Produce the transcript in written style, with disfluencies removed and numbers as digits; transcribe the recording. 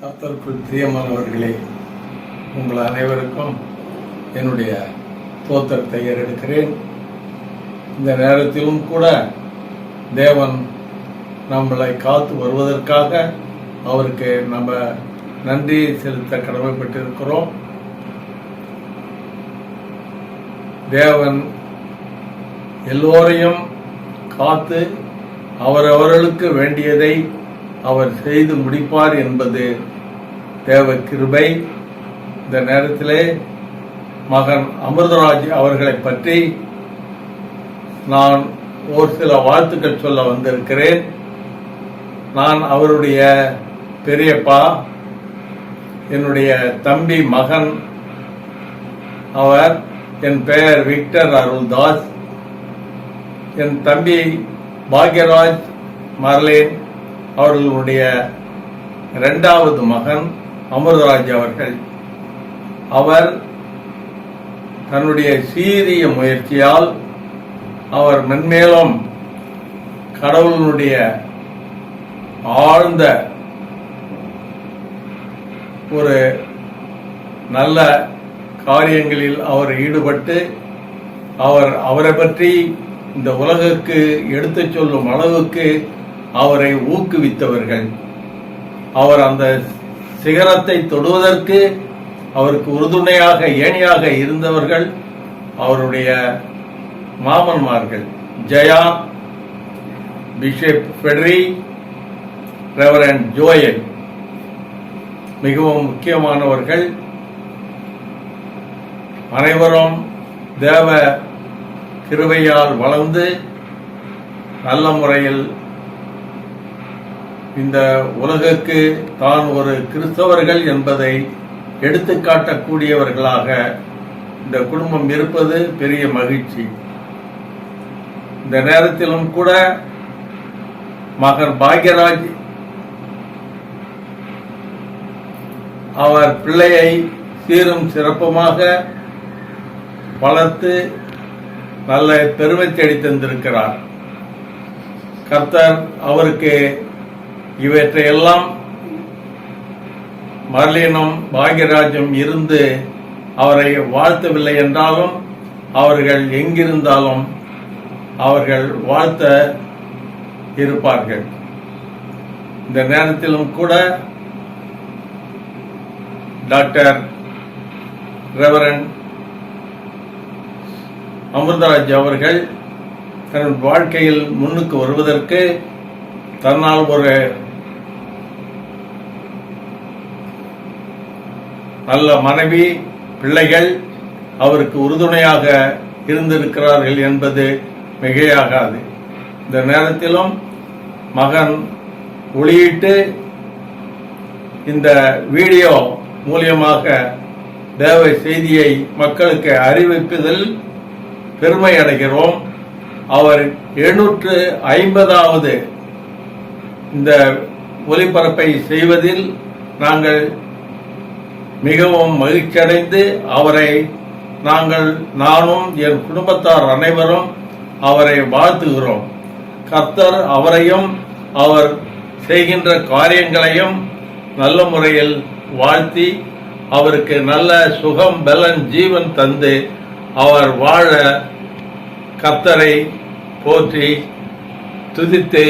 கர்த்தருக்குள் பிரியமானவர்களே, உங்கள் அனைவருக்கும் என்னுடைய தோத்திரத்தை ஏறெடுக்கிறேன். இந்த நேரத்திலும் கூட தேவன் நம்மளை காத்து வருவதற்காக அவருக்கு நம்ம நன்றி செலுத்த கடமைப்பட்டிருக்கிறோம். தேவன் எல்லோரையும் காத்து அவரவர்களுக்கு வேண்டியதை அவர் செய்து முடிப்பார் என்பது தேவ கிருபை. இந்த நேரத்திலே மகன் அமிர்தராஜ் அவர்களை பற்றி நான் ஒரு சில வாழ்த்துக்கள் சொல்ல வந்திருக்கிறேன். நான் அவருடைய பெரியப்பா, என்னுடைய தம்பி மகன் அவர். என் பெயர் விக்டர் அருள்தாஸ். என் தம்பி பாக்யராஜ் மர்லேன் அவர்களுடைய இரண்டாவது மகன் அமிர்தராஜ் அவர்கள். அவர் தன்னுடைய சீரிய முயற்சியால் அவர் மென்மேலும் கடவுளுடைய ஆழ்ந்த ஒரு நல்ல காரியங்களில் அவர் ஈடுபட்டு அவரை பற்றி இந்த உலகுக்கு எடுத்துச் சொல்லும் அளவுக்கு அவரை ஊக்குவித்தவர்கள். அவர் அந்த சிகரத்தை தொடுவதற்கு அவருக்கு உறுதுணையாக ஏணியாக இருந்தவர்கள் அவருடைய மாமன்மார்கள் ஜெயா, பிஷப் ஃபெடரி, ரெவரண்ட் ஜோயல் மிகவும் முக்கியமானவர்கள். அனைவரும் தேவ கிருபையால் வளர்ந்து நல்ல முறையில் இந்த உலகுக்கு தான் ஒரு கிறிஸ்தவர்கள் என்பதை எடுத்துக்காட்டக்கூடியவர்களாக இந்த குடும்பம் இருப்பது பெரிய மகிழ்ச்சி. இந்த நேரத்திலும் கூட மகன் பாக்யராஜ் அவர் பிள்ளையை சீரும் சிறப்புமாக வளர்த்து நல்ல பெருமை தேடி தந்திருக்கிறார். கர்த்தர் அவருக்கு இவற்றையெல்லாம் மர்லீனும் பாக்யராஜும் இருந்து அவரை வாழ்த்தவில்லை என்றாலும் அவர்கள் எங்கிருந்தாலும் அவர்கள் வாழ்த்த இருப்பார்கள். இந்த நேரத்திலும் கூட டாக்டர் ரெவரண்ட் அமிர்தராஜ் அவர்கள் தன் வாழ்க்கையில் முன்னுக்கு வருவதற்கு தன்னால் ஒரு நல்ல மனைவி, பிள்ளைகள் அவருக்கு உறுதுணையாக இருந்திருக்கிறார்கள் என்பது மிகையாகாது. இந்த நேரத்திலும் மகன் ஒளியிட்டு இந்த வீடியோ மூலியமாக தேவ செய்தியை மக்களுக்கு அறிவிப்பதில் பெருமை அடைகிறோம். அவர் 750வது இந்த ஒலிபரப்பை செய்வதில் நாங்கள் மிகவும் மகிழ்ச்சியடைந்து அவரை நானும் என் குடும்பத்தார் அனைவரும் அவரை வாழ்த்துகிறோம். கர்த்தர் அவரையும் அவர் செய்கின்ற காரியங்களையும் நல்ல முறையில் வாழ்த்தி அவருக்கு நல்ல சுகம், பலன், ஜீவன் தந்து அவர் வாழ கர்த்தரை போற்றி துதித்து